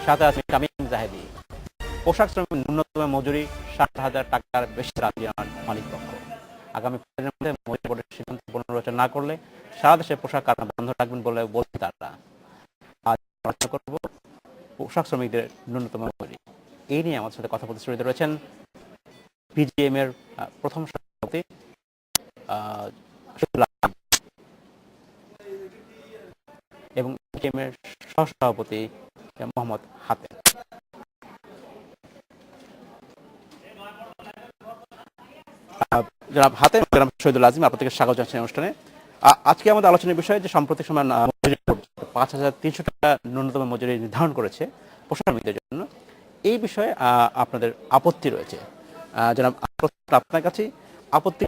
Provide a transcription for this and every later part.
সাথে আছেন কামিং জাহেদি। পোশাক শ্রমিক ন্যূনতম মজুরি 60,000 টাকার বেশি রাজি নয় মালিক পক্ষ। আগামী 5 দিনের মধ্যে মজুরি বোর্ডের সিদ্ধান্ত পুনর্বিবেচনা না করলে সারা দেশে পোশাক কারখানা বন্ধ রাখবেন বলে বলছেন তারা। আজ আলোচনা করব পোশাক শ্রমিকদের ন্যূনতম মজুরি। এই নিয়ে আমাদের সাথে কথা বলতে জড়িত রয়েছেন বিজিএম এর প্রথম সভাপতি এবং বিজিএম এর সহসভাপতি মোহাম্মদ হাতেম। জনাব হাতেম, জনাব শহীদুল আজিম, আপনাদেরকে স্বাগত জানাচ্ছি অনুষ্ঠানে। আজকে আমাদের আলোচনার বিষয় যে সাম্প্রতিক সময় 5,300 টাকা ন্যূনতম মজুরি নির্ধারণ করেছে পোশাক শ্রমিকদের জন্য। এই বিষয়ে আপনাদের আপত্তি রয়েছে। জনাব, আপনার কাছে আপত্তি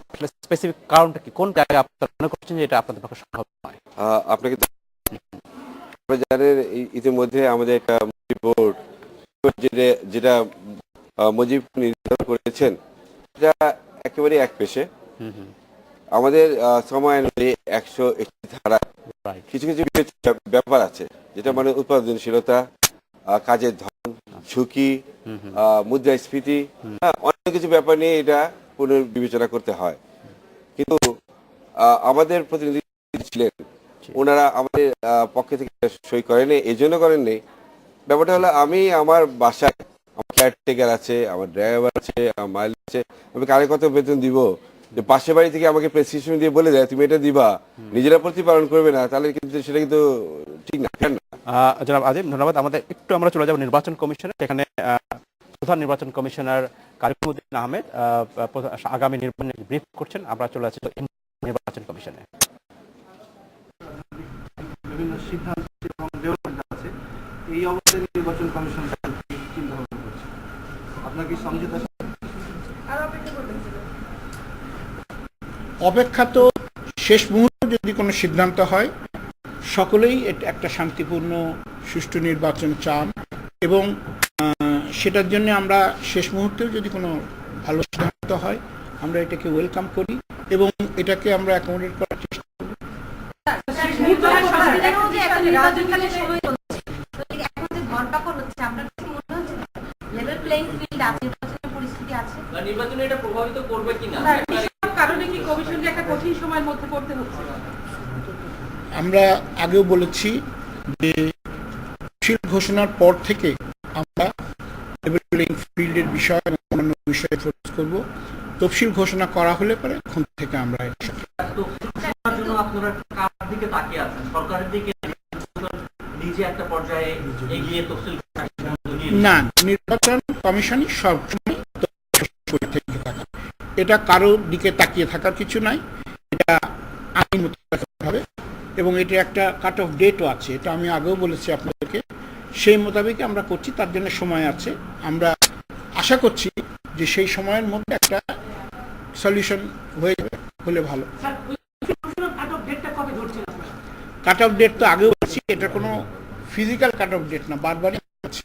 স্পেসিফিক কারণটা কি? কোন জায়গায় আপনারা মনে করছেন যে এটা আপনাদের পক্ষে সম্ভব নয়? আপনাকে জানেন ইতিমধ্যে আমাদের একটা বোর্ড যেটা মুজিব নির্ধারণ করেছেন এটা একেবারে এক পেশে। আমাদের সময় 101 ধারা কিছু কিছু ব্যাপার আছে যেটা মানে উৎপাদনশীলতা, কাজের ধরন, ঝুঁকি, মুদ্রাস্ফীতি, অনেক কিছু ব্যাপার নিয়ে এটা পুনর্বিবেচনা করতে হয়। কিন্তু আমাদের প্রতিনিধি ছিলেন, ওনারা আমাদের পক্ষে থেকে সই করেনি। এই জন্য করেননি, ব্যাপারটা হলো আমি আমার বাসায় আমার কেয়ারটেকার আছে, আমার ড্রাইভার আছে, আমার মালিক আছে, আমি কারে কত বেতন দিব? যে পাশের বাড়ি থেকে আমাকে প্রেসক্রিপশন দিয়ে বলে দেয় তুমি এটা দিবা, নিজেরা প্রতিপালন করবে না, তাহলে কিন্তু সেটা কিন্তু ঠিক না। জনাব আজিম, ধন্যবাদ। আমরা চলে যাব নির্বাচন কমিশনে। সেখানে প্রধান নির্বাচন কমিশনার কারিমুদ্দিন আহমেদ আগামী নির্বাচন ব্রিফ করছেন। আমরা চলে যাচ্ছি নির্বাচন কমিশনে। বিভিন্ন সিদ্ধান্ত এবং ডেভেলপমেন্ট আছে, এই অবস্থায় নির্বাচন কমিশন চিন্তা ভাবনা করছে। আপনার কি সমঝোতা? অপেক্ষা তো শেষ মুহূর্তে যদি কোনো সিদ্ধান্ত হয়, সকলেই একটা শান্তিপূর্ণ সুষ্ঠু নির্বাচন চান এবং সেটার জন্য আমরা শেষ মুহূর্তেও যদি কোনো ভালো সিদ্ধান্ত হয় আমরা এটাকে ওয়েলকাম করি এবং এটাকে আমরা অ্যাকোমোডেট করার চেষ্টা করি। আমরা আগেও বলেছি যে তফসিল ঘোষণার পর থেকে আমরা লেভেল প্লেইং ফিল্ডের বিষয় এবং অন্যান্য বিষয়ে ফোকাস করব। তফসিল ঘোষণা করা হলে পরে এখন থেকে আমরা না, নির্বাচন কমিশনই সবসময় থেকে থাকা, এটা কারোর দিকে তাকিয়ে থাকার কিছু নাই, এটা আইন মোতাবেক হবে এবং এটা একটা কাট অফ ডেটও আছে, এটা আমি আগেও বলেছি আপনাদেরকে। সেই মোতাবেক আমরা করছি, তার জন্য সময় আছে। আমরা আশা করছি যে সেই সময়ের মধ্যে একটা সলিউশন হয়ে যাবে, হলে ভালো। কাট অফ ডেট তো আগেও বলছি, এটা কোনো ফিজিক্যাল কাট অফ ডেট না, বারবারই বলছি।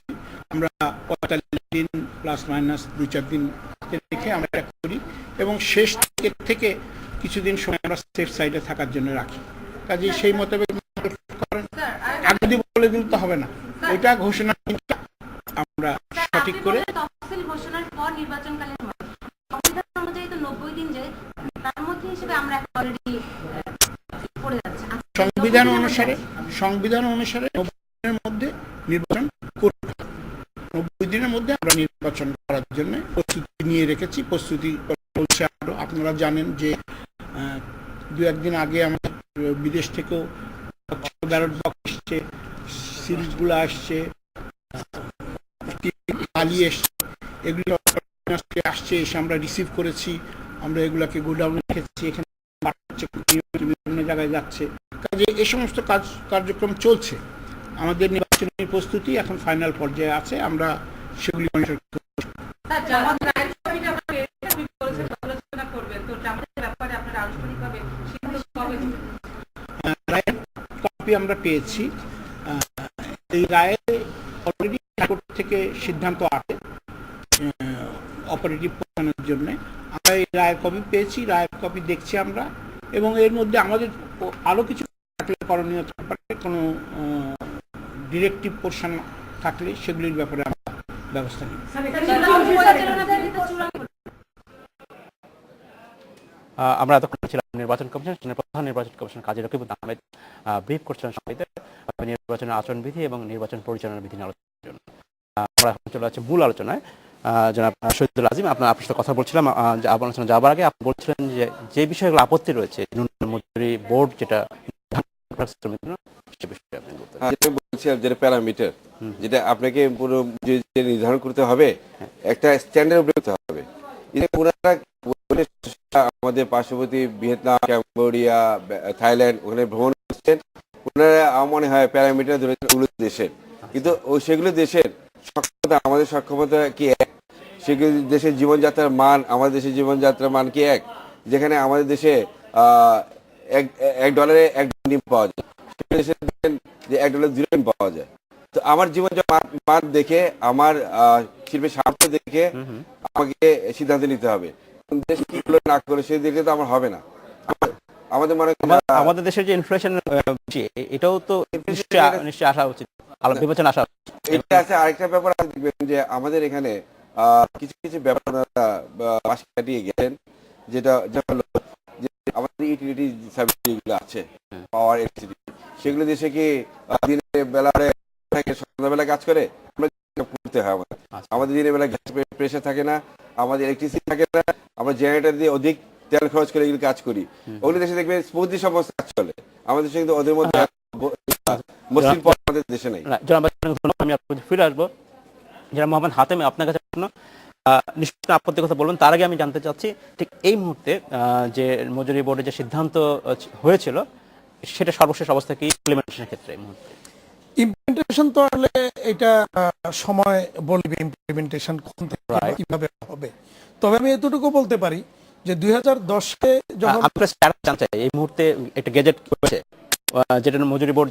আমরা 45 দিন প্লাস মাইনাস 2-4 দিন রেখে আমরা এটা করি এবং শেষ থেকে কিছুদিন সময় আমরা সেফ সাইডে থাকার জন্য রাখি। কাজে সেই মোতাবেক করেন, আগে দিয়ে বলে দিন তো হবে না, এটা ঘোষণা আমরা সঠিক করে ঘোষণার পর নির্বাচনকালীন সংবিধান অনুযায়ী তো 90 দিন যায়, তার মধ্যে হিসেবে আমরা অলরেডি পড়ে যাচ্ছি। সংবিধান অনুসারে 90 দিনের মধ্যে নির্বাচন করতে, 90 দিনের মধ্যে আমরা নির্বাচন করার জন্য প্রস্তুতি নিয়ে রেখেছি। প্রস্তুতি চলছে আরো। আপনারা জানেন যে 2-1 দিন আগে আমাদের বিদেশ থেকেও ব্যালট বক্স এসছে, সিলগুলো আসছে, এগুলো আসছে, এসে আমরা রিসিভ করেছি, আমরা এগুলাকে গোডাউনে রেখেছি, এখানে বিভিন্ন জায়গায় যাচ্ছে। কাজে এই সমস্ত কার্যক্রম চলছে। আমাদের নির্বাচনী প্রস্তুতি এখন ফাইনাল পর্যায়ে আছে, আমরা সেগুলি মনিটর করছি। রায়ের কপি আমরা পেয়েছি, এই রায়ে অলরেডি হাইকোর্ট থেকে সিদ্ধান্ত আছে অপারেটিভ প্রদানের জন্য। আমরা এই রায়ের কপি পেয়েছি, রায়ের কপি দেখছি আমরা, এবং এর মধ্যে আমাদের আরও কিছু করণীয় থাকতে পারে। কোনো ডিরেক্টিভ পোর্শন থাকলে সেগুলির ব্যাপারে আমরা ব্যবস্থা নিই। আমরা এতক্ষণ ছিলাম নির্বাচন কমিশন, প্রধান নির্বাচন কমিশন কাজী রকিবুল আহমেদ ব্রিফ করছিলেন সবাইদের নির্বাচনের আচরণবিধি এবং নির্বাচন পরিচালনা বিধি নিয়ে আলোচনার জন্য। আমরা এখন চলে যাচ্ছি মূল আলোচনায়। জনাব শহীদুল আজিম, আপনার সাথে কথা বলছিলাম, আলোচনা যাওয়ার আগে আপনি বলছিলেন যে বিষয়গুলো আপত্তি রয়েছে ন্যূনতম মজুরি বোর্ড যেটা সে বিষয়ে আপনি বলতেন। যেটা বলছিলাম, যেটা প্যারামিটার, যেটা আপনাকে পুরো যে নির্ধারণ করতে হবে, একটা স্ট্যান্ডার্ড করতে হবে। আমাদের পার্শ্ববর্তী ভিয়েতনাম, ক্যাম্বোডিয়া, থাইল্যান্ড, ওখানে ভ্রমণ করছেন, ওনারা আমার মনে হয় প্যারামিটার ধরেছেন ওগুলো দেশের, কিন্তু সেগুলো দেশের সক্ষমতা আমাদের সক্ষমতা কি এক? সেগুলো দেশের জীবনযাত্রার মান আমাদের দেশের জীবনযাত্রার মান কি এক? যেখানে আমাদের দেশে $1 1 ডিম পাওয়া যায়, সেখানে দেশে দেখেন যে $1 0 ডিম পাওয়া যায়। তো আমার জীবনযাত্রার মান দেখে, আমার শিল্পের সামর্থ্য দেখে আমাকে সিদ্ধান্ত নিতে হবে। দেশ কি করে না করে সেই দিকে তো আমার হবে না। আমাদের মনে আমাদের দেশের যে ইনফ্লেশন এটাও তো নিশ্চয়ই আসা উচিত, বিবেচনা আসা উচিত। এটা আছে। আরেকটা ব্যাপার দেখবেন যে আমাদের এখানে কিছু কিছু ব্যাপার পাশ কাটিয়ে গেছেন, যেটা হলো যে আমাদের ইউটিলিটি সার্ভিস যেগুলো আছে, পাওয়ার, ইলেকট্রিসিটি, সেগুলো দেশে কি দিনের বেলা সন্ধ্যাবেলা কাজ করে? করতে হয় আমাদের দিনের বেলা গ্যাস প্রেশার থাকে না, আমাদের ইলেকট্রিসিটি থাকে না, আমরা জেনারেটর দিয়ে অধিক তেল খরচ করে এগুলো কাজ করি। ওগুলো দেশে দেখবেন স্মুথলি সমস্ত কাজ চলে, আমাদের দেশে কিন্তু ওদের মধ্যে মুসলিম আমাদের দেশে নেই। আমি আপনাকে ফিরে আসবো। যারা মোহাম্মদ হাতেমে, আপনার কাছে নিশ্চয়ই আপত্তির কথা বলবেন, তার আগে আমি জানতে চাচ্ছি ঠিক এই মুহূর্তে যে মজুরি বোর্ডের যে সিদ্ধান্ত হয়েছিল সেটা সর্বশেষ অবস্থা কি ইমপ্লিমেন্টেশনের ক্ষেত্রে এই মুহূর্তে? ইমপ্লিমেন্টেশন তো আসলে এটা সময় বলবে ইমপ্লিমেন্টেশন কোন থেকে কিভাবে হবে। তবে আমি এতটুকু বলতে পারি যে 2010-এ যখন আপনার স্ট্যাটাস জানতে চাই, এই মুহূর্তে একটা গেজেট করেছে যেটা মজুরি বোর্ড,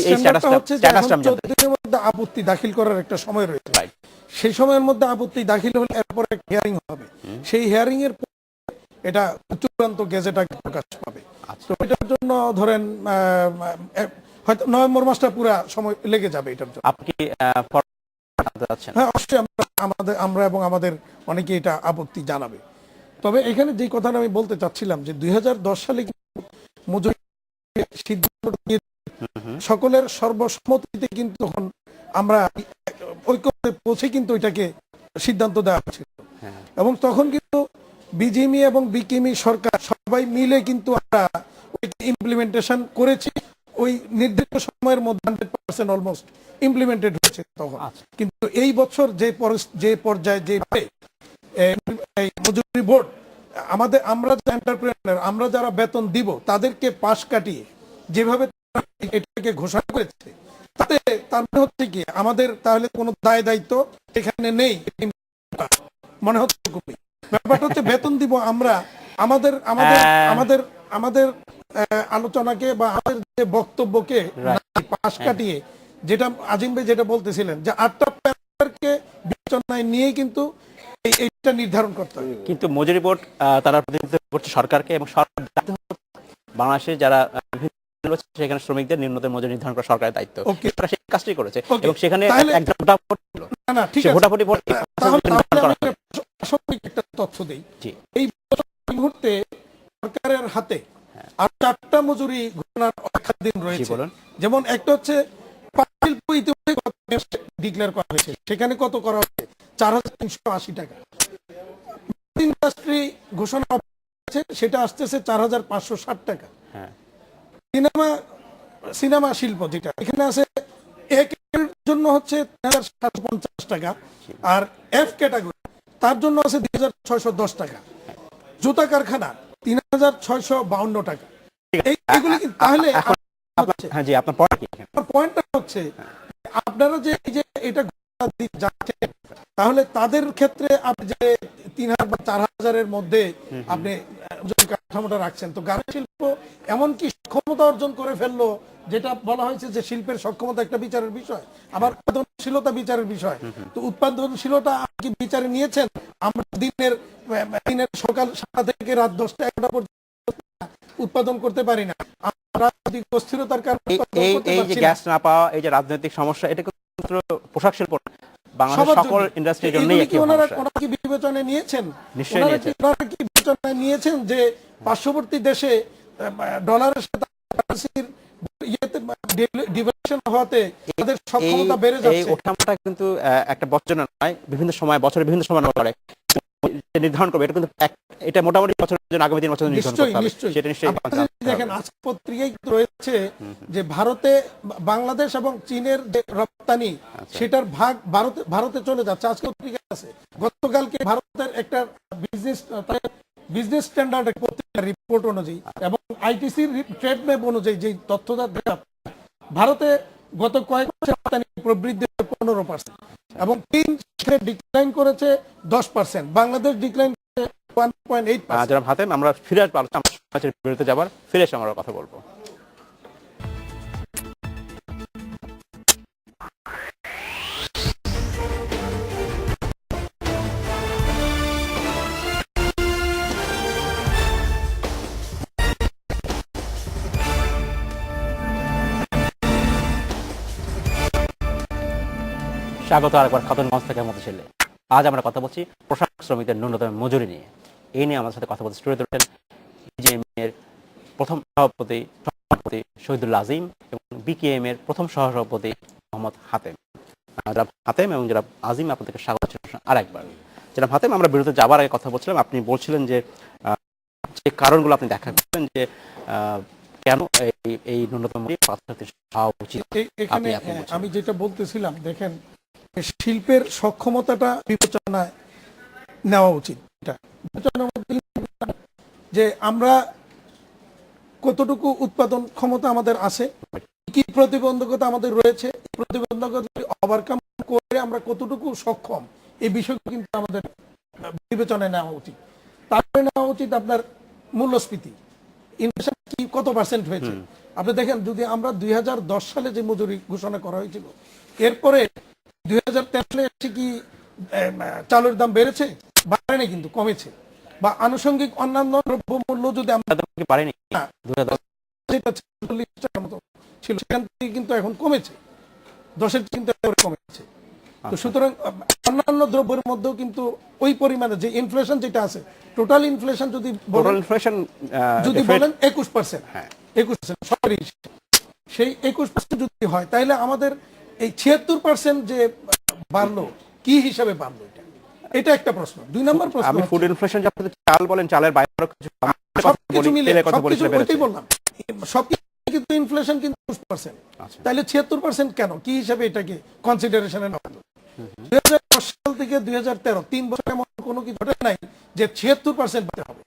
এই স্ট্যাটাসটা 14 দিনের মধ্যে আপত্তি দাখিল করার একটা সময় রয়েছে। সেই সময়ের মধ্যে আপত্তি দাখিল হলে এরপর একটা হিয়ারিং হবে, সেই হিয়ারিং এর এটা চূড়ান্ত গেজেট আগে প্রকাশ পাবে। তো এটার জন্য ধরেন হয়তো নভেম্বর মাসটা পুরো সময় লেগে যাবে এটার জন্য। আপনি হ্যাঁ, অবশ্যই আমরা এবং আমাদের অনেকে এটা আপত্তি জানাবে। তবে এখানে যে কথাটা আমি বলতে চাচ্ছিলাম যে 2010 সালে মজুরি সিদ্ধান্ত নিয়ে সকলের সর্বসম্মতিতে কিন্তু তখন আমরা ঐক্যতে পৌঁছে কিন্তু এটাকে সিদ্ধান্ত দেওয়া হয়েছিল, এবং তখন কিন্তু বিজিএমই এবং বিকিমি সরকার সবাই মিলে কিন্তু আমরা ইমপ্লিমেন্টেশন করেছি। ওই নির্দিষ্ট সময়ের মধ্যে 100% অলমোস্ট ইমপ্লিমেন্টেড হয়েছে তখন। কিন্তু এই বছর যে পর্যায়ে যে মজুরি বোর্ড আমরা যে এন্টারপ্রেনার, আমরা যারা বেতন দিব তাদেরকে পাশ কাটিয়ে যেভাবে এটাকে ঘোষণা করেছে, তাতে তার মানে হচ্ছে কি আমাদের তাহলে কোনো দায় দায়িত্ব এখানে নেই মনে হচ্ছে। ব্যাপারটা হচ্ছে বেতন দিব আমরা আমাদের আমাদের আমাদের আমাদের আলোচনাকে বা আমাদের যে বক্তব্যকে পাশ কাটিয়ে, যেটা আজিম ভাই যেটা বলতেছিলেন যে 8টা প্যারামিটারকে বিবেচনায় নিয়ে কিন্তু এইটা নির্ধারণ করতে হবে। কিন্তু মজুরি বোর্ড তারা প্রতিনিধিত্ব করছে সরকারকে, এবং সরকার বাংলাদেশে যারা সেখানে শ্রমিকদের নিম্নতম মজুরি নির্ধারণ করা সরকারের দায়িত্ব, সেই কাজটি করেছে। এবং সেখানে একটা তথ্য দেই, এই মুহূর্তে সরকারের হাতে আর 4টা মজুরি ঘোষণার দিন রয়েছে। যেমন একটা হচ্ছে শিল্প ইতিমধ্যে ডিক্লেয়ার করা হয়েছে, সেখানে কত করা হচ্ছে 4380 টাকা। ইন্ডাস্ট্রি ঘোষণা সেটা আসতেছে 4560 টাকা। সিনেমা শিল্প যেটা এখানে আছে এর জন্য হচ্ছে 3750 টাকা, আর এফ ক্যাটাগরি তার জন্য আছে 2610 টাকা। জুতা কারখানা 3652 টাকা। এইগুলি তাহলে পয়েন্টটা হচ্ছে আপনারা যে এই যে এটা যাচ্ছেন, তাহলে তাদের ক্ষেত্রে আপনি যে 3000 বা 4000-এর মধ্যে আপনি কাঠামোটা রাখছেন, তো গার্মেন্টস শিল্প এমনকি সক্ষমতা অর্জন করে ফেললো, যেটা বলা হয়েছে যে শিল্পের সক্ষমতা একটা বিচারের বিষয়, আবার উৎপাদনশীলতা বিচারের বিষয়। তো উৎপাদনশীলতা কি বিচারে নিয়েছেন? আমরা দিনের সকাল 7টা থেকে রাত 10টা 11টা পর্যন্ত উৎপাদন করতে পারি না। আমরা অস্থিরতার কারণে এই যে গ্যাস না পাওয়া, এই যে রাজনৈতিক সমস্যা, এটা শুধুমাত্র পোশাক শিল্প না, বাংলাদেশের সবার সকল জন্য। ইন্ডাস্ট্রির জন্যই এগুলি একই কি ওনারা সমস্যা। কি বিবেচনায় নিয়েছেন? নিশ্চয়ই নিয়েছেন। ওনারা কি বিবেচনায় নিয়েছেন যে পার্শ্ববর্তী দেশে ডলারের সাথে কারেন্সির ইয়েতে ডিভালুয়েশন হওয়াতে তাদের সক্ষমতা বেড়ে এই যাচ্ছে? ওঠানামাটা কিন্তু একটা বছর নয়, বিভিন্ন সময় বছরের বিভিন্ন সময় করে নির্ধারণ করবে। এটা কিন্তু এটা মোটামুটি বছরের জন্য আগামী 3 বছর নির্ধারণ করতে হবে। নিশ্চয়ই সেটা নিশ্চয়ই আপনারা যদি দেখেন আজ পত্রিকায় কিন্তু রয়েছে যে ভারতে বাংলাদেশ এবং চীনের যে রপ্তানি সেটার ভাগ ভারতে চলে যাচ্ছে। আজকে পত্রিকা আছে, গতকালকে ভারতের একটা বিজনেস স্ট্যান্ডার্ড পত্রিকার রিপোর্ট অনুযায়ী এবং আইটিসি ট্রেড ম্যাপ অনুযায়ী যে তথ্যটা দেওয়া, ভারতে গত কয়েক বছর রপ্তানি প্রবৃদ্ধি 15% এবং চীন ডিক্লাইন করেছে 10%, বাংলাদেশ ডিক্লাইন 1.8%। যারা হাতে আমরা ফিরে আসবো আলোচনা, আমরা বিরতি যাবার, ফিরে এসে আমরা কথা বলবো। স্বাগত আরেকবার খাতুনগঞ্জ থেকে মতো ছেলে। আজ আমরা কথা বলছি পোশাক শ্রমিকদের ন্যূনতম মজুরি নিয়ে। এই নিয়ে আমাদের সাথে কথা বলতে স্টুডিওতে রয়েছেন বিজিএম এর প্রথম সভাপতি শহীদুল আজিম এবং বিকেএম এর প্রথম সহসভাপতি মোহাম্মদ হাতেম। জনাব হাতেম এবং জনাব আজিম, আপনাদেরকে স্বাগত জানাচ্ছি আরেকবার। জনাব হাতেম, আমরা বিরতিতে যাবার আগে কথা বলছিলাম, আপনি বলছিলেন যে কারণগুলো আপনি দেখা করবেন যে কেন এই ন্যূনতম হওয়া উচিত। এখানে আমি যেটা বলতেছিলাম, দেখেন শিল্পের সক্ষমতাটা বিবেচনায় নেওয়া উচিত। যে আমরা কতটুকু উৎপাদন ক্ষমতা আমাদের আছে, কি প্রতিবন্ধকতা আমাদের রয়েছে, প্রতিবন্ধকতা ওভারকাম করে আমরা কতটুকু সক্ষম, এই বিষয়গুলো কিন্তু আমাদের বিবেচনায় নেওয়া উচিত। তারপরে নেওয়া উচিত আপনার মূল্যস্ফীতি, ইনফ্লেশন কি কত পার্সেন্ট হয়েছে। আপনি দেখেন, যদি আমরা 2010 সালে যে মজুরি ঘোষণা করা হয়েছিল, এরপরে 2013 সালে এসে কি চালের দাম বেড়েছে? বাড়ে না, কিন্তু কমেছে। বা আনুষঙ্গিক অন্যান্য দ্রব্যমূল্য যদি আমরা পারিনি, মতো ছিল, সেখান থেকে কিন্তু এখন কমেছে, 10-এর কিন্তু কমেছে। তো সুতরাং অন্যান্য দ্রব্যের মধ্যেও কিন্তু ওই পরিমাণে যে ইনফ্লেশন যেটা আছে, টোটাল ইনফ্লেশন যদি বলেন 21%, 21% সরি, সেই 21% যদি হয়, তাহলে আমাদের এই 76% যে বাড়লো, কি হিসাবে বাড়লো, এটা একটা প্রশ্ন। 2 নম্বর প্রশ্ন, আমি ফুড ইনফ্লেশন যখন চাল বলেন, চালের বাইরে সবকিছু মিলে ওইটাই বললাম, সবকিছু কিন্তু ইনফ্লেশন কিন্তু 20%, তাহলে 76% কেন, কি হিসাবে এটাকে কনসিডারেশনে নেওয়া হলো? 2010 সাল থেকে 2013 3 বছর এমন কোনো কিছু ঘটে নাই যে 76% বাড়তে হবে।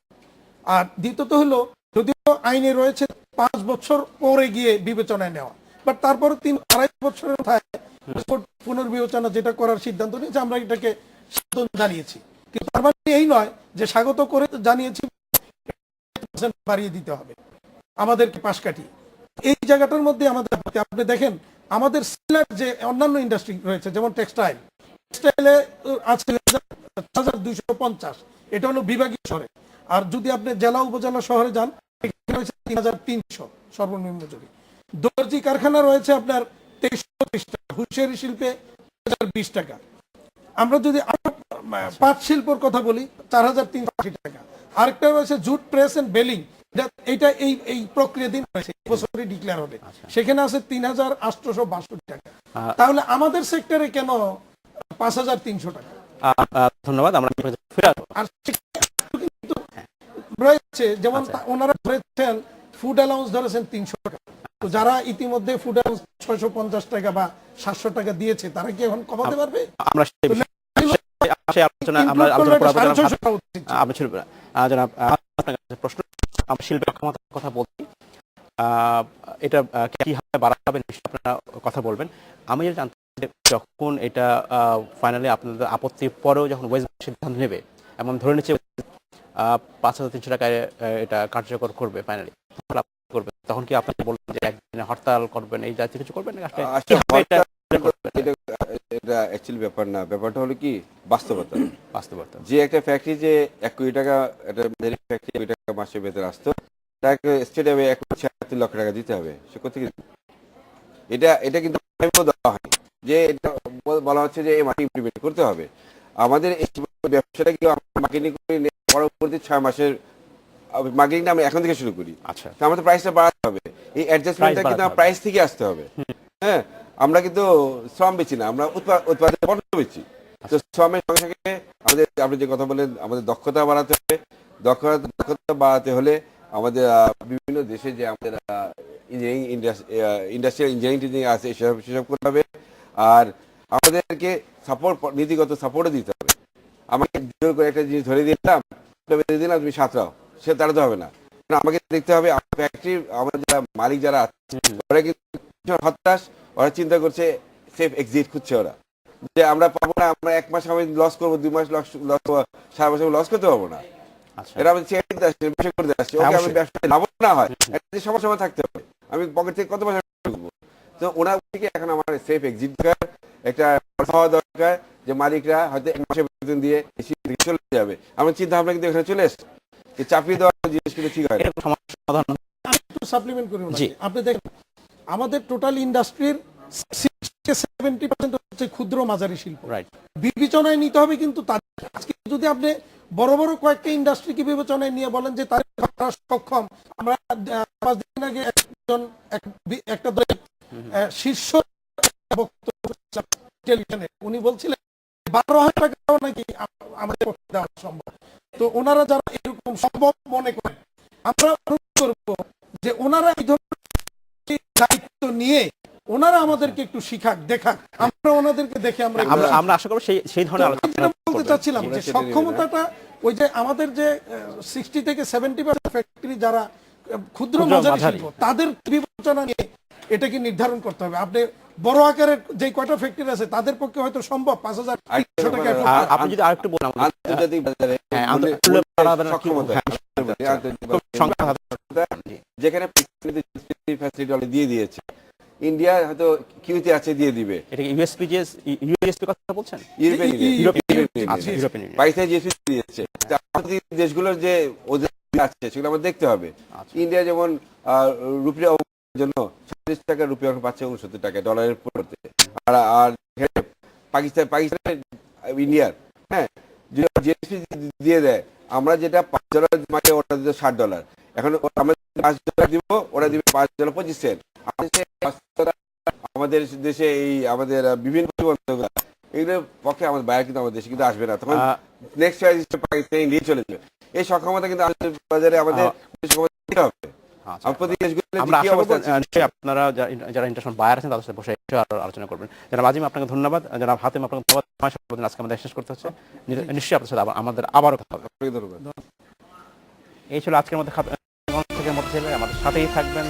আর দ্বিতীয়ত হলো, যদিও আইনে রয়েছে 5 বছর পরে গিয়ে বিবেচনায় নেওয়া, বাট তারপরে 3-2.5 বছরের মাথায় পুনর্বিবেচনা যেটা করার সিদ্ধান্ত নিয়েছে, আমরা এটাকে স্বাগত জানিয়েছি। কিন্তু তার মানে এই নয় যে স্বাগত করে জানিয়েছি বাড়িয়ে দিতে হবে আমাদেরকে পাশ কাটিয়ে। এই জায়গাটার মধ্যে আমাদের, আপনি দেখেন আমাদের সিমিলার যে অন্যান্য ইন্ডাস্ট্রি রয়েছে, যেমন টেক্সটাইলে আছে 3250, এটা হলো বিভাগীয় শহরে। আর যদি আপনি জেলা উপজেলা শহরে যান, এখানে রয়েছে 3300 সর্বনিম্ন মজুরি। দর্জি কারখানা রয়েছে আপনার 2330 টাকা, হুঁশিয়ারি শিল্পে 2020 টাকা। আমরা যদি পাট শিল্পর কথা বলি, 4380 টাকা। আরেকটা রয়েছে জুট প্রেস এন্ড বেলিং, এটা এই প্রক্রিয়া দিন বছরে ডিক্লেয়ার হবে, সেখানে আছে 3862 টাকা। তাহলে আমাদের সেক্টরে কেন 5300 টাকা? ধন্যবাদ। আমরা আর কিন্তু রয়েছে, যেমন ওনারা ধরেছেন ফুড অ্যালাউন্স ধরেছেন 300 টাকা। তো যারা ইতিমধ্যে ফুড অ্যালাউন্স 650 টাকা বা 700 টাকা দিয়েছে, তারা কি এখন কমাতে পারবে? আমরা প্রশ্ন শিল্পের ক্ষমতার কথা বলছি, এটা কিভাবে বাড়াতে হবে আপনারা কথা বলবেন। আমি যেটা জানতে চাই, যখন এটা ফাইনালি আপনাদের আপত্তির পরেও যখন ওয়েজ সিদ্ধান্ত নেবে, এমন ধরে নিচ্ছে 5300 টাকায় এটা কার্যকর করবে ফাইনালি করবে, তখন কি আপনি বলবেন যে একদিনে হরতাল করবেন, এই জাতীয় কিছু করবেন? এটা অ্যাকচুয়ালি ব্যাপার না, ব্যাপারটা হলো কি বাস্তবতা। যে একটা ফ্যাক্টরি যে 1 কোটি টাকা, একটা ফ্যাক্টরি 1 কোটি টাকা মাসে বেতন আসতো, তাকে স্টেডিয়ামে 1.76 লক্ষ টাকা দিতে হবে, সে কোথেকে? এটা কিন্তু দেওয়া হয়নি, যে এটা বলা হচ্ছে যে এই মার্কেট ইমপ্লিমেন্ট করতে হবে। আমাদের এই ব্যবসাটা কি মার্কেটিং করে পরবর্তী 6 মাসের মার্কেটিংটা আমরা এখন থেকে শুরু করি। আচ্ছা, তো আমাদের প্রাইসটা বাড়াতে হবে, এই অ্যাডজাস্টমেন্টটা কিন্তু প্রাইস থেকে আসতে হবে। হ্যাঁ, আমরা কিন্তু শ্রম বেচি না, আমরা উৎপাদনের পণ্য বেচি। তো শ্রমের সঙ্গে সঙ্গে আমাদের আপনি যে কথা বলেন আমাদের দক্ষতা বাড়াতে হবে। দক্ষতা বাড়াতে হলে আমাদের বিভিন্ন দেশে যে আমাদের ইঞ্জিনিয়ারিং ইন্ডাস্ট্রিয়াল ইঞ্জিনিয়ারিং আছে সেসব করতে হবে। আর আমাদেরকে নীতিগত সাপোর্টও দিতে হবে। আমাকে জোর করে একটা জিনিস ধরে দিলাম তুমি সাঁতরাও, সে তারা তো হবে না। আমাকে দেখতে হবে ফ্যাক্টরি আমাদের যারা মালিক যারা আছে ওরা কিন্তু হতাশ, ওরা চিন্তা করছে সেফ এক্সিট খুঁজছে ওরা, যে আমরা পাবো না, আমরা 1 মাস আমি লস করবো, 2 মাস লস, 7 মাস লস করতে পারবো না। এরা আমাদের চেয়ে দিতে আসছে, ব্যবসা করতে আসছে, ওকে আমি ব্যবসায় লাভ না হয় সময় সময় থাকতে হবে, আমি পকেট থেকে কত পয়সা করবো। তো ওনার থেকে এখন আমার সেফ এক্সিট দরকার, একটা হওয়া দরকার যে মালিকরা হয়তো 1 মাসের বেতন দিয়ে চলে যাবে। আমার চিন্তা ভাবনা কিন্তু এখানে চলে এসছে, চাপিয়ে দেওয়া জিনিস কিন্তু ঠিক হয়। আমি একটু সাপ্লিমেন্ট করি। আপনি দেখেন আমাদের টোটাল ইন্ডাস্ট্রির 60-70% হচ্ছে ক্ষুদ্র মাঝারি শিল্প। বিবেচনায় নিতে হবে কিন্তু আজকে যদি আপনি বড় বড় কয়েকটা ইন্ডাস্ট্রিকে বিবেচনায় নিয়ে বলেন যে তারা সক্ষম, আমরা 5 দিন আগে একটা শীর্ষ টেলিভিশনে উনি বলছিলেন 12,000 টাকা নাকি আমাদের পক্ষে দেওয়া সম্ভব। তো ওনারা যারা এরকম সম্ভব মনে করেন, আমরা অনুরোধ করবো যে ওনারা এই ধরনের দায়িত্ব নিয়ে ওনারা আমাদেরকে একটু শিখাক, দেখাক, আমরা ওনাদেরকে দেখে আমরা আশা করব সেই ধরনের আলোচনা বলতে চাচ্ছিলাম যে সক্ষমতাটা ওই যে আমাদের যে 60 থেকে 70% ফ্যাক্টরি যারা ক্ষুদ্র মাঝারি শিল্প তাদের বিবেচনা নিয়ে এটা কি নির্ধারণ করতে হবে। আপনি বড় আকারের যে কয়টা ফ্যাক্টরি আছে তাদের পক্ষে হয়তো সম্ভব 5,000 টাকা। আপনি যদি আরেকটু বলেন আন্তর্জাতিক বাজারে যেখানে ফ্যাসিলিটি দিয়ে দিয়েছে, ইন্ডিয়া হয়তো কিউতে আছে দিয়ে দিবে। এটা কি ইউএসপি কথা বলছেন? দিয়েছে দেশগুলোর যে ওদের আছে সেগুলো আমাদের দেখতে হবে। ইন্ডিয়া যেমন রুপির জন্য 40 টাকা রুপি এখন পাচ্ছে 69 টাকা ডলারের পরিবর্তে। আর পাকিস্তান ইন্ডিয়ার হ্যাঁ জিএসপি দিয়ে দেয়, আমরা যেটা $5 মানে ওটা দিতে $60। এখন আমরা $5 দিব, ওরা দিবে $5.25। আমাদের দেশে এই আমাদের বিভিন্ন এগুলোর পক্ষে আমাদের বাইরে কিন্তু আমাদের দেশে কিন্তু আসবে না, তখন নেক্সট পাকিস্তান নিয়ে চলে যাবে। এই সক্ষমতা কিন্তু বাজারে আমাদের হবে। আপনারা যারা ইন্টারন্যাশনাল বায়ার আছেন তাদের সাথে বসে আলোচনা করবেন। জনাব আজিম আপনাকে ধন্যবাদ, জনাব হাতেম আপনাকে ধন্যবাদ। আজকে আমাদের শেষ করতে হচ্ছে, নিশ্চয়ই আপনার সাথে আমাদের আবারও কথা হবে। এই ছিল আজকের মধ্যে আমাদের সাথেই থাকবেন।